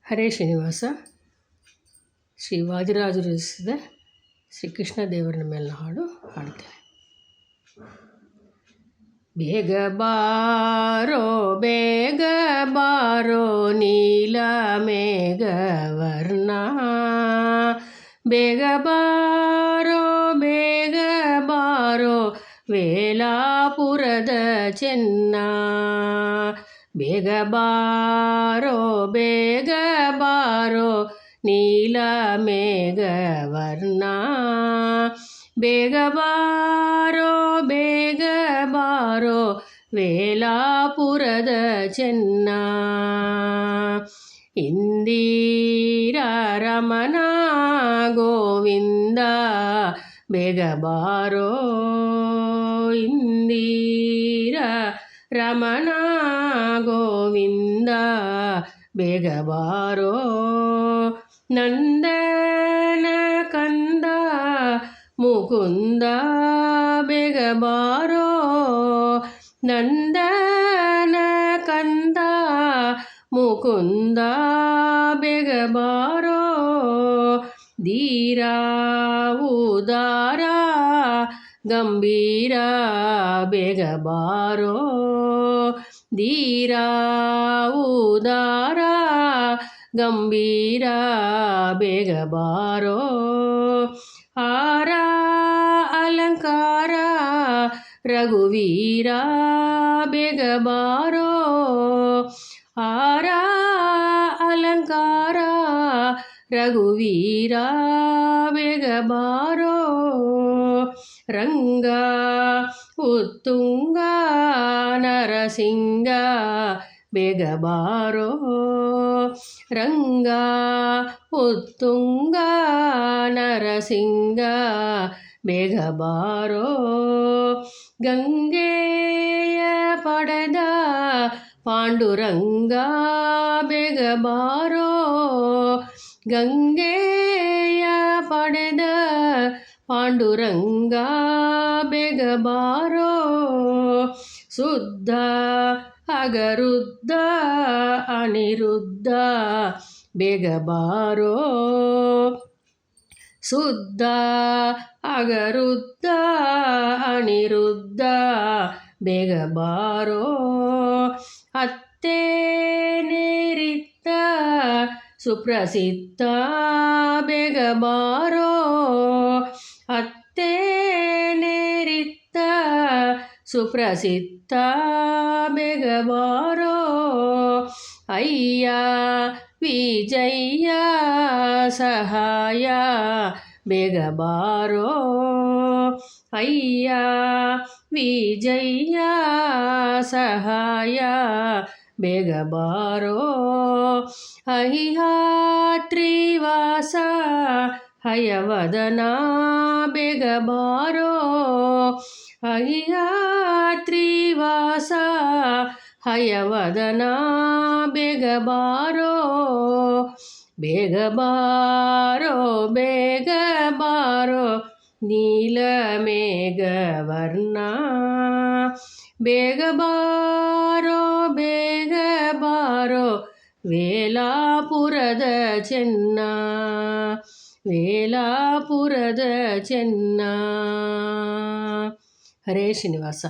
ಹರೇ ಶ್ರೀನಿವಾಸ. ಶ್ರೀ ವಾದಿರಾಜರು ರಚಿಸಿದ ಶ್ರೀಕೃಷ್ಣ ದೇವರ ಮೇಲಿನ ಹಾಡು ಹಾಡ್ತೇನೆ. ಬೇಗ ಬಾರೋ ಬೇಗ ಬಾರೋ ನೀಲ ಮೇಘವರ್ಣ, ಬೇಗ ಬಾರೋ ಬೇಗ ಬಾರೋ ವೇಲಾಪುರದ ಚೆನ್ನ, ಬೇಗ ಬಾರೋ ಬೇಗ ಬಾರೋ ನೀಲ ಮೇಘವರ್ಣ, ಬೇಗ ಬಾರೋ ಬೇಗ ಬಾರೋ ವೇಲಾಪುರದ ಚೆನ್ನ. ಇಂದಿರ ರಮಣ ಗೋವಿಂದ ಬೇಗ ಬಾರೋ, ಇಂದಿರ ರಮಣ ಗೋವಿಂದ ಬೇಗ ಬಾರೋ, ನಂದನ ಕಂದ ಮುಕುಂದ ಬೇಗ ಬಾರೋ, ನಂದನ ಕಂದ ಮುಕುಂದ ಬೇಗ ಬಾರೋ, ಧೀರ ಉದಾರ ಗಂಭೀರ ಬೇಗ ಬಾರೋ, ಧೀರ ಉದಾರ ಗಂಭೀರ ಬೇಗ ಬಾರೋ, ಹಾರ ಅಲಂಕಾರ ರಘುವೀರ ಬೇಗ ಬಾರೋ, ಹಾರ ಅಲಂಕಾರ ರಘುವೀರ ಬೇಗ ಬಾರೋ, ರಂಗ ಉತ್ತುಂಗ ನರಸಿಂಗ ಬೇಗ ಬಾರೋ, ರಂಗ ಉತ್ತುಂಗ ನರಸಿಂಗ ಬೇಗ ಬಾರೋ, ಗಂಗೆಯ ಪಡೆದ ಪಾಂಡುರಂಗ ಬೇಗ ಬಾರೋ, ಗಂಗೆಯ ಪಡೆದ ಪಾಂಡುರಂಗ ಬೇಗ ಬಾರೋ, ಶುದ್ಧ ಅಗರುದ್ಧ ಅನಿರುದ್ಧ ಬೇಗ ಬಾರೋ, ಶುದ್ಧ ಅಗರುದ್ಧ ಅನಿರುದ್ಧ ಬೇಗ ಬಾರೋ, ಅತ್ತೇನೇರಿದ್ದ ಸುಪ್ರಸಿದ್ಧ ಬೇಗ ಬಾರೋ, ಅತ್ತೇನೇರಿದ್ದ ಸುಪ್ರಸಿದ್ಧ ಬೇಗ ಬಾರೋ, ಅಯ್ಯ ವಿಜಯ ಸಹಾಯ ಬೇಗ ಬಾರೋ, ಅಯ್ಯ ವಿಜಯ ಸಹಾಯ ಬೇಗ ಬಾರೋ, ಅಹಿಯಾತ್ರಿವಾಸ ಹಯವದನ ಬೇಗ ಬಾರೋ, ಅಹಿಯಾತ್ರಿವಾಸ ಹಯವದನ ಬೇಗ ಬಾರೋ, ಬೇಗ ಬಾರೋ ಬೇಗ ಬಾರೋ ನೀಲ ಮೇಘವರ್ಣ, ಬೇಗ ಬಾರೋ ಬೇಗ ಬಾರೋ ವೇಲಾಪುರದ ಚೆನ್ನ, ವೇಲಾಪುರದ ಚೆನ್ನ. ಹರೇ ಶ್ರೀನಿವಾಸ.